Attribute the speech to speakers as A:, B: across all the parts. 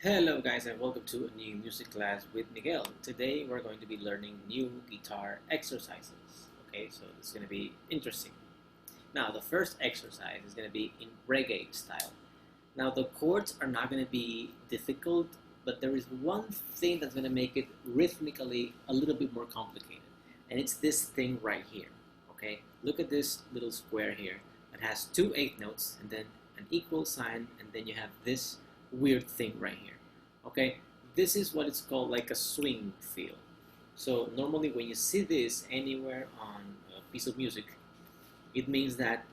A: Hello guys and welcome to a new music class with Miguel. Today we're going to be learning new guitar exercises. Okay, so it's going to be interesting. Now the first exercise is going to be in reggae style. Now the chords are not going to be difficult, but there is one thing that's going to make it rhythmically a little bit more complicated. And it's this thing right here. Okay, look at this little square here. It has two eighth notes and then an equal sign, and then you have this weird thing right here. Okay, this is what it's called like a swing feel. So normally when you see this anywhere on a piece of music, it means that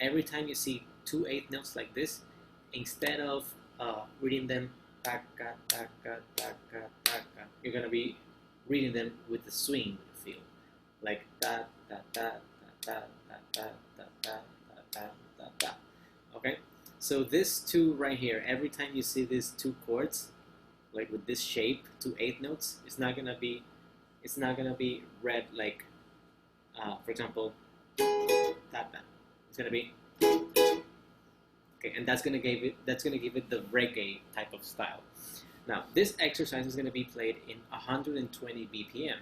A: every time you see two eighth notes like this, instead of reading them taka, taka, taka, taka, you're gonna be reading them with the swing feel, like da da da da da da da da da da da da. Okay, so this two right here, every time you see these two chords, like with this shape, two eighth notes, it's not gonna be read like, for example, that. It's gonna be okay, and that's gonna give it the reggae type of style. Now this exercise is gonna be played in 120 BPM.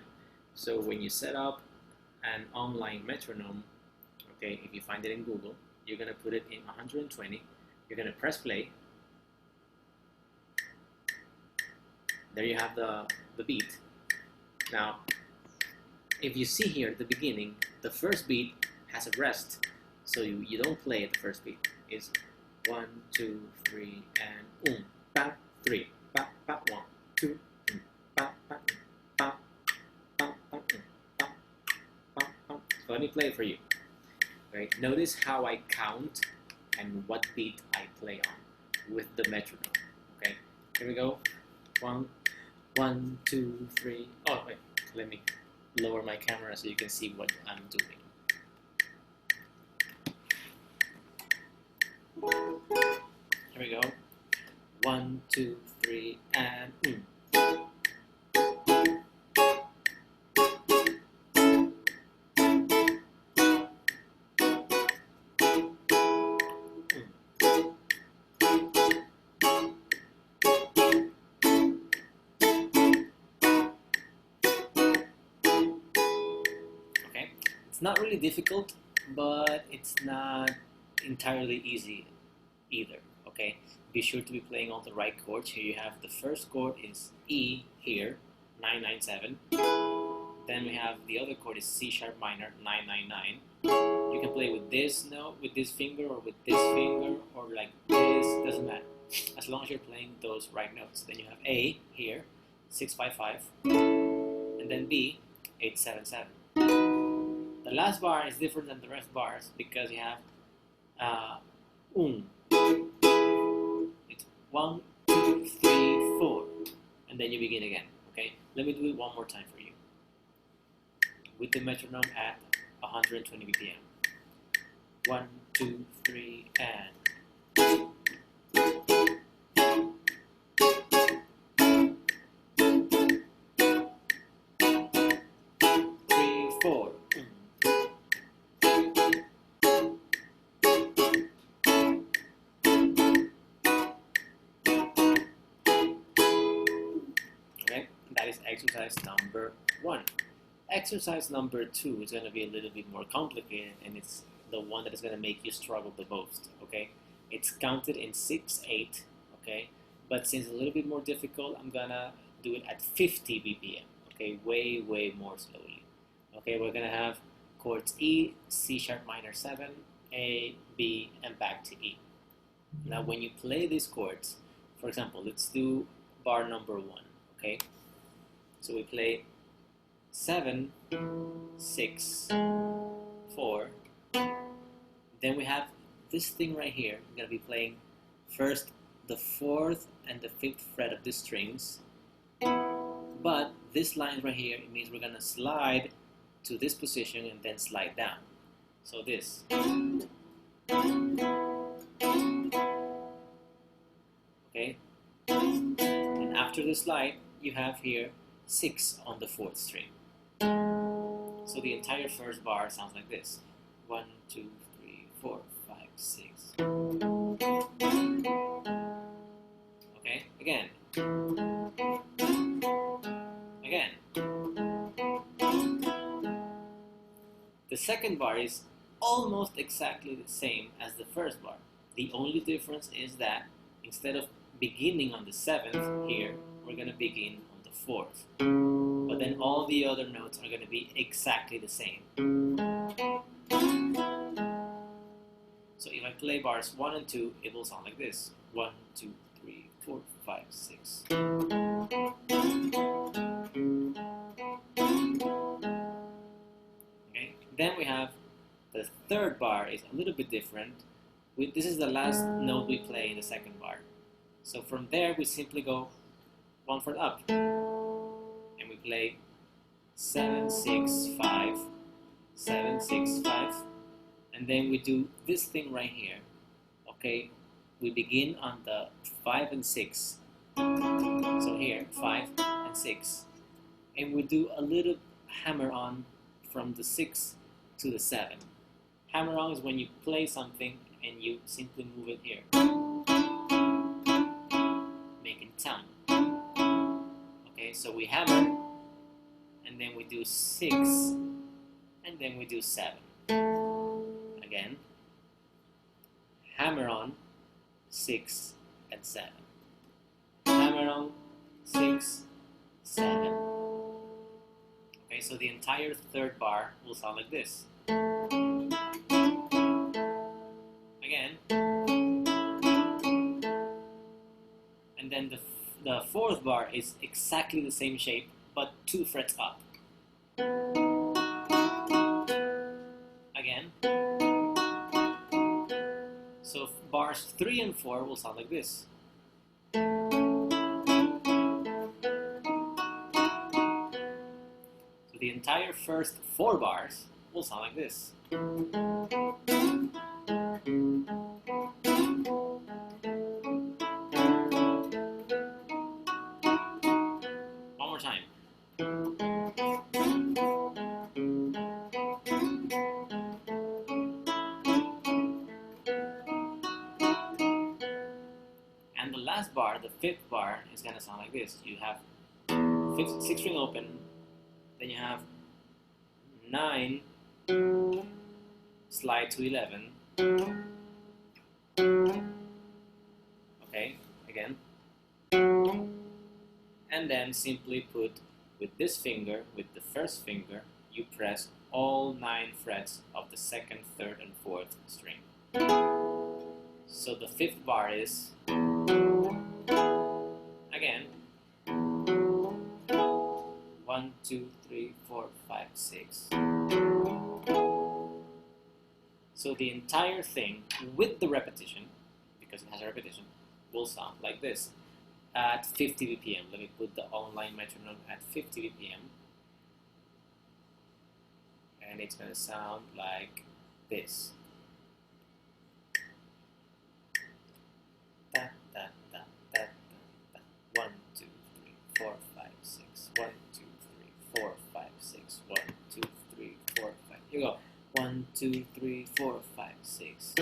A: So when you set up an online metronome, okay, if you find it in Google, you're gonna put it in 120. You're gonna press play. There you have the beat. Now, if you see here at the beginning, the first beat has a rest, so you don't play at the first beat. It's 1, 2, 3, and pa, 3, pa, pa, 1, 2, pa, pa, pa, pa, pa, pa, pa, pa. So let me play it for you. Okay, notice how I count and what beat I play on with the metronome. Okay, here we go. 1, 1, 2, 3. Oh wait, let me lower my camera so you can see what I'm doing. Here we go. 1, 2, 3, and It's not really difficult, but it's not entirely easy either, okay? Be sure to be playing all the right chords. Here you have the first chord is E here, 997. Then we have the other chord is C sharp minor, 999. You can play with this note, with this finger, or with this finger, or like this, doesn't matter. As long as you're playing those right notes. Then you have A here, 655, and then B, 877. The last bar is different than the rest bars because you have It's 1, 2, 3, 4, and then you begin again. Okay, let me do it one more time for you with the metronome at 120 BPM. 1, 2, 3, and 3, 4. That is exercise number 1. Exercise number 2 is going to be a little bit more complicated, and it's the one that is going to make you struggle the most, okay? It's counted in 6/8, okay? But since it's a little bit more difficult, I'm going to do it at 50 BPM, okay? Way more slowly. Okay, we're going to have chords E, C sharp minor 7, A, B, and back to E. Now when you play these chords, for example, let's do bar number 1, okay? So we play 7, 6, 4. Then we have this thing right here. We're going to be playing first the 4th and the 5th fret of the strings. But this line right here, it means we're going to slide to this position and then slide down. So this. Okay? And after the slide, you have here 6 on the 4th string. So the entire first bar sounds like this. 1, 2, 3, 4, 5, 6. Okay, again. Again. The second bar is almost exactly the same as the first bar. The only difference is that instead of beginning on the 7th here, we're going to begin on the 4th. But then all the other notes are going to be exactly the same. So if I play bars 1 and 2, it will sound like this. 1, 2, 3, 4, 5, 6. Okay. Then we have the third bar is a little bit different. This is the last note we play in the second bar. So from there we simply go 1 fourth up. And we play 7, 6, 5, 7, 6, 5. And then we do this thing right here. Okay, we begin on the 5 and 6. So here, 5 and 6. And we do a little hammer on from the 6 to the 7. Hammer on is when you play something and you simply move it here, making sound. Okay, so we hammer, and then we do 6, and then we do 7. Again, hammer on 6 and 7. Hammer on 6, 7. Okay, so the entire third bar will sound like this. Again. And then the fourth bar is exactly the same shape, but 2 frets up. Again. So bars 3 and 4 will sound like this. So the entire first 4 bars will sound like this. One more time. And the last bar, the 5th bar, is going to sound like this. You have 6th string open, then you have 9, slide to 11. Okay, again. And then simply put with this finger, with the first finger, you press all 9 frets of the 2nd, 3rd, and 4th string. So the 5th bar is, again, 1, 2, 3, 4, 5, 6. So the entire thing with the repetition, because it has a repetition, will sound like this at 50 BPM. Let me put the online metronome at 50 BPM. And it's going to sound like this. Da, da, da, da, da, da. 1, 2, 3, 4, 5, 6. 1, 2, 3, 4, 5, 6. 1, 2, 3, 4, 5. Here we go. 1, 2, 3, 4, 5, 6.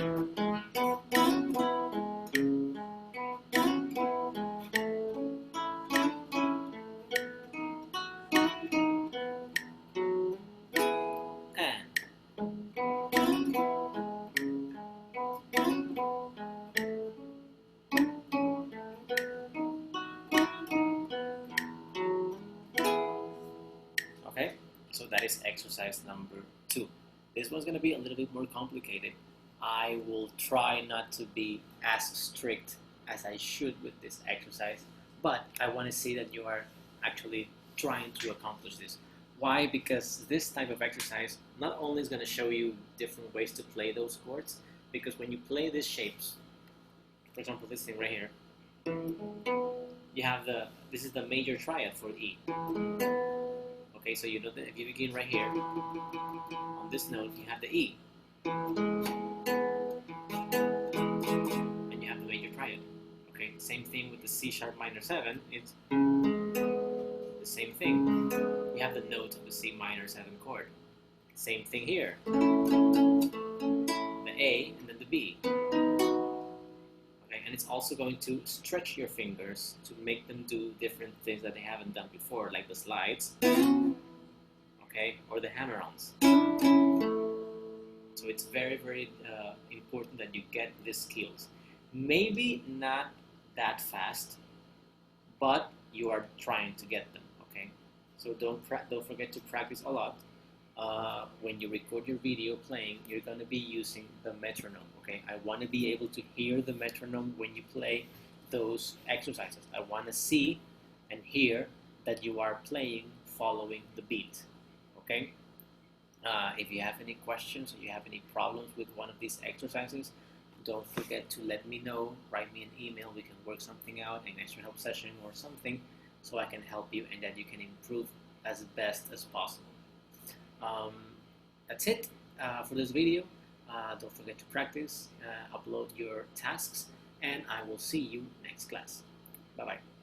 A: Okay, so that is exercise number 2. This one's going to be a little bit more complicated. I will try not to be as strict as I should with this exercise, but I want to see that you are actually trying to accomplish this. Why? Because this type of exercise not only is going to show you different ways to play those chords, because when you play these shapes, for example this thing right here, you have this is the major triad for E. Okay, so you know that if you begin right here, on this note, you have the E. And you have the major triad. Okay, same thing with the C sharp minor 7, it's the same thing. You have the note of the C minor 7 chord. Same thing here. The A and then the B. Okay, and it's also going to stretch your fingers to make them do different things that they haven't done before, like the slides, okay, or the hammer-ons. So it's very, very important that you get these skills. Maybe not that fast, but you are trying to get them, okay? So don't forget to practice a lot. When you record your video playing, you're going to be using the metronome, okay? I want to be able to hear the metronome when you play those exercises. I want to see and hear that you are playing following the beat, okay? If you have any questions or you have any problems with one of these exercises, don't forget to let me know. Write me an email. We can work something out, an extra help session or something, so I can help you and that you can improve as best as possible. That's it for this video. Don't forget to practice, upload your tasks, and I will see you next class. Bye-bye.